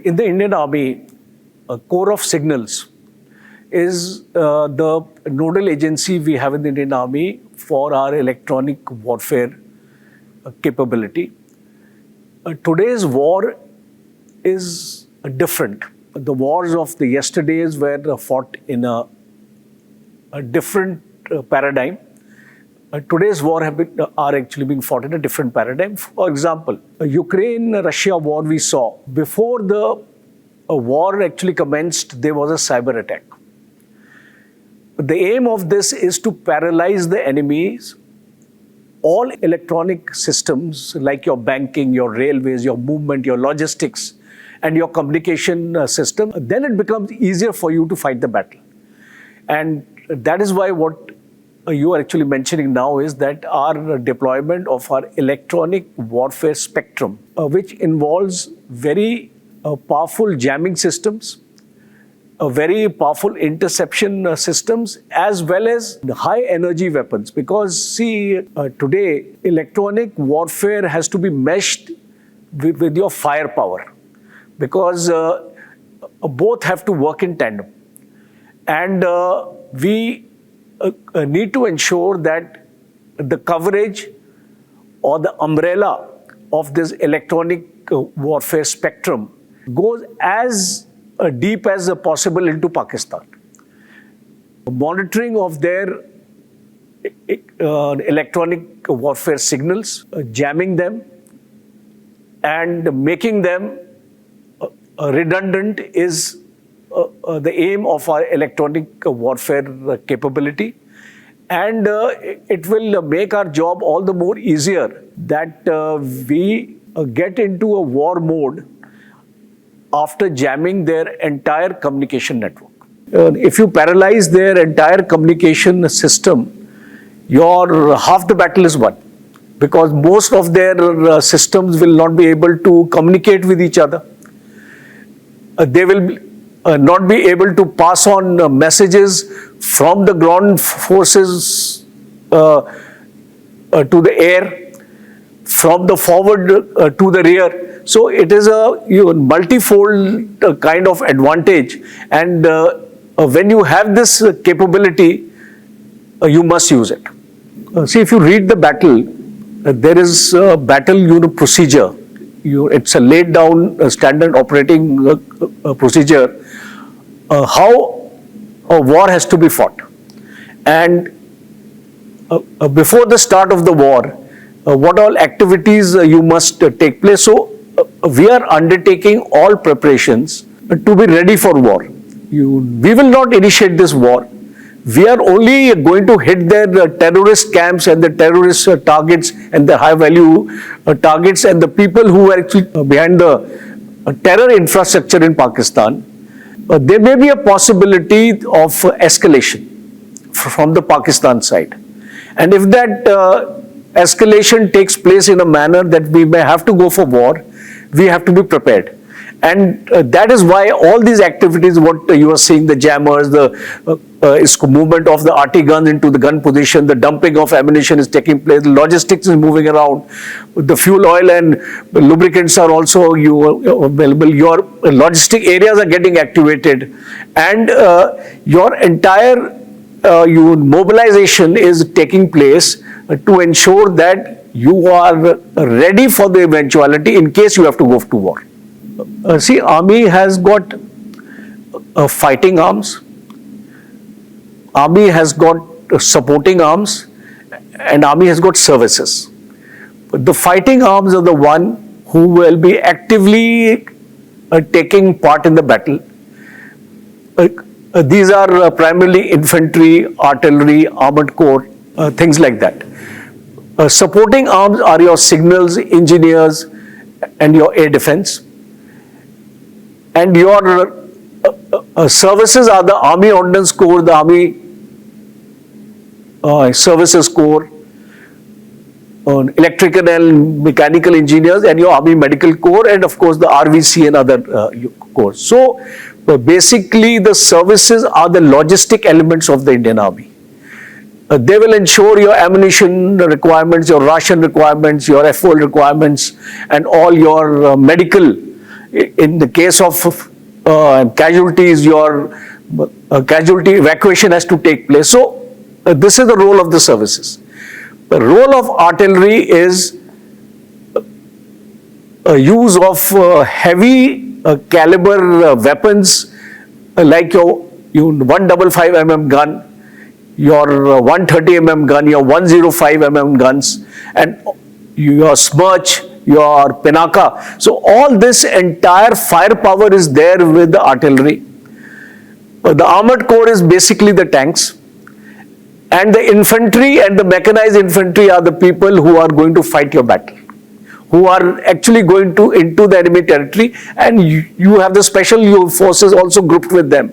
In the Indian Army, a Corps of Signals is the nodal agency we have in the Indian Army for our electronic warfare capability. Today's war is different. The wars of the yesterdays were fought in a different paradigm. Today's war are actually being fought in a different paradigm. For example, Ukraine-Russia war we saw. Before the war actually commenced, there was a cyber attack. The aim of this is to paralyze the enemies. All electronic systems like your banking, your railways, your movement, your logistics, and your communication system, then it becomes easier for you to fight the battle. And that is why what you are actually mentioning now is that our deployment of our electronic warfare spectrum, which involves very powerful jamming systems, very powerful interception systems, as well as high energy weapons. Because see, today electronic warfare has to be meshed with your firepower, because both have to work in tandem. And we need to ensure that the coverage or the umbrella of this electronic warfare spectrum goes as deep as possible into Pakistan. Monitoring of their electronic warfare signals, jamming them, and making them redundant is the aim of our electronic warfare capability. And it will make our job all the more easier that we get into a war mode after jamming their entire communication network. If you paralyze their entire communication system, your half the battle is won, because most of their systems will not be able to communicate with each other. They will not be able to pass on messages from the ground forces to the air, from the forward to the rear. So it is a multifold kind of advantage, and when you have this capability, you must use it. See, if you read the battle, there is a battle procedure. It's a laid down standard operating procedure, how a war has to be fought. And before the start of the war, what all activities you must take place. So we are undertaking all preparations to be ready for war. We will not initiate this war. We are only going to hit their terrorist camps and the terrorist targets and the high value targets and the people who are actually behind the terror infrastructure in Pakistan. There may be a possibility of escalation from the Pakistan side. And if that escalation takes place in a manner that we may have to go for war, we have to be prepared. And that is why all these activities, what you are seeing, the jammers, the movement of the RT guns into the gun position, the dumping of ammunition is taking place, the logistics is moving around, the fuel oil and lubricants are also available, your logistic areas are getting activated, and your entire mobilization is taking place to ensure that you are ready for the eventuality in case you have to go to war. See, Army has got fighting arms, Army has got supporting arms, and Army has got services. The fighting arms are the one who will be actively taking part in the battle. These are primarily infantry, artillery, armored corps, things like that. Supporting arms are your signals, engineers, and your air defense. And your services are the Army Ordnance Corps, the Army Services Corps, electrical and mechanical engineers, and your Army Medical Corps, and of course the RVC and other corps. So basically the services are the logistic elements of the Indian Army. They will ensure your ammunition requirements, your ration requirements, your fuel requirements, and all your medical in the case of casualties, your casualty evacuation has to take place. So this is the role of the services. The role of artillery is use of heavy caliber weapons like your 155 mm gun, your 130 mm gun, your 105 mm guns, and your Smirch, your Pinaka. So all this entire firepower is there with the artillery. The armored corps is basically the tanks, and the infantry and the mechanized infantry are the people who are going to fight your battle, who are actually going into the enemy territory, and you have the special forces also grouped with them.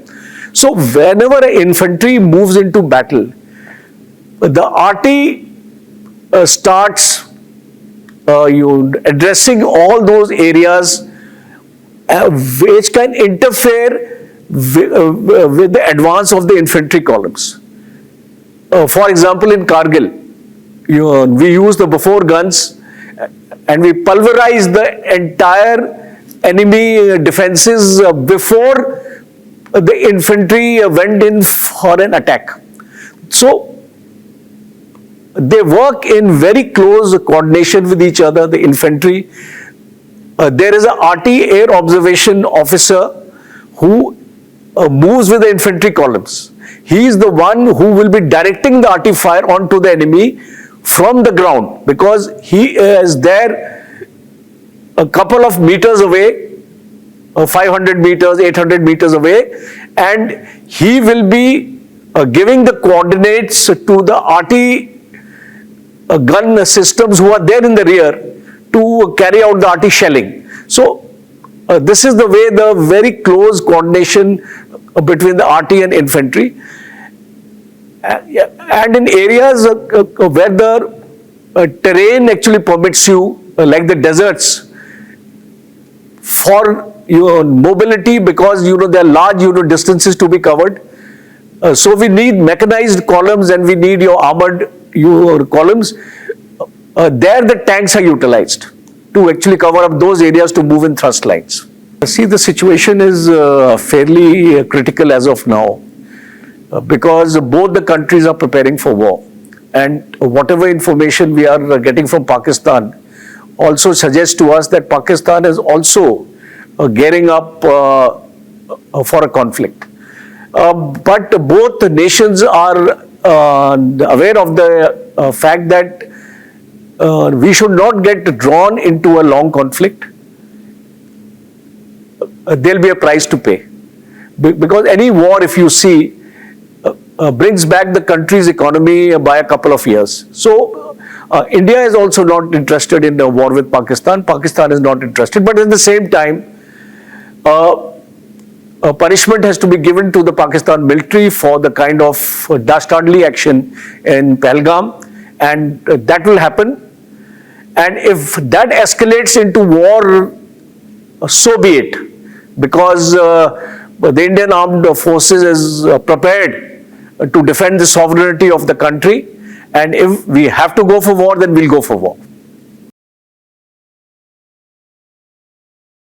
So whenever an infantry moves into battle, the RT starts addressing all those areas which can interfere with the advance of the infantry columns. For example, in Kargil, we use the Bofors guns and we pulverize the entire enemy defenses before the infantry went in for an attack. So they work in very close coordination with each other, the infantry. There is a RT air observation officer who moves with the infantry columns. He is the one who will be directing the RT fire onto the enemy from the ground, because he is there a couple of meters away, 500 meters, 800 meters away, and he will be giving the coordinates to the RT gun systems who are there in the rear to carry out the RT shelling. So this is the way, the very close coordination between the RT and infantry. And in areas where the terrain actually permits you, like the deserts, for your mobility, because there are large distances to be covered. So we need mechanized columns and we need your armored columns. There the tanks are utilized to actually cover up those areas to move in thrust lines. See, the situation is fairly critical as of now, because both the countries are preparing for war, and whatever information we are getting from Pakistan also suggests to us that Pakistan is also gearing up for a conflict. But both nations are aware of the fact that we should not get drawn into a long conflict. There will be a price to pay, because any war, if you see, brings back the country's economy by a couple of years. So India is also not interested in a war with Pakistan. Pakistan is not interested, but at the same time, a punishment has to be given to the Pakistan military for the kind of dastardly action in Pahalgam, and that will happen. And if that escalates into war, so be it, because the Indian armed forces is prepared to defend the sovereignty of the country, and if we have to go for war, then we'll go for war.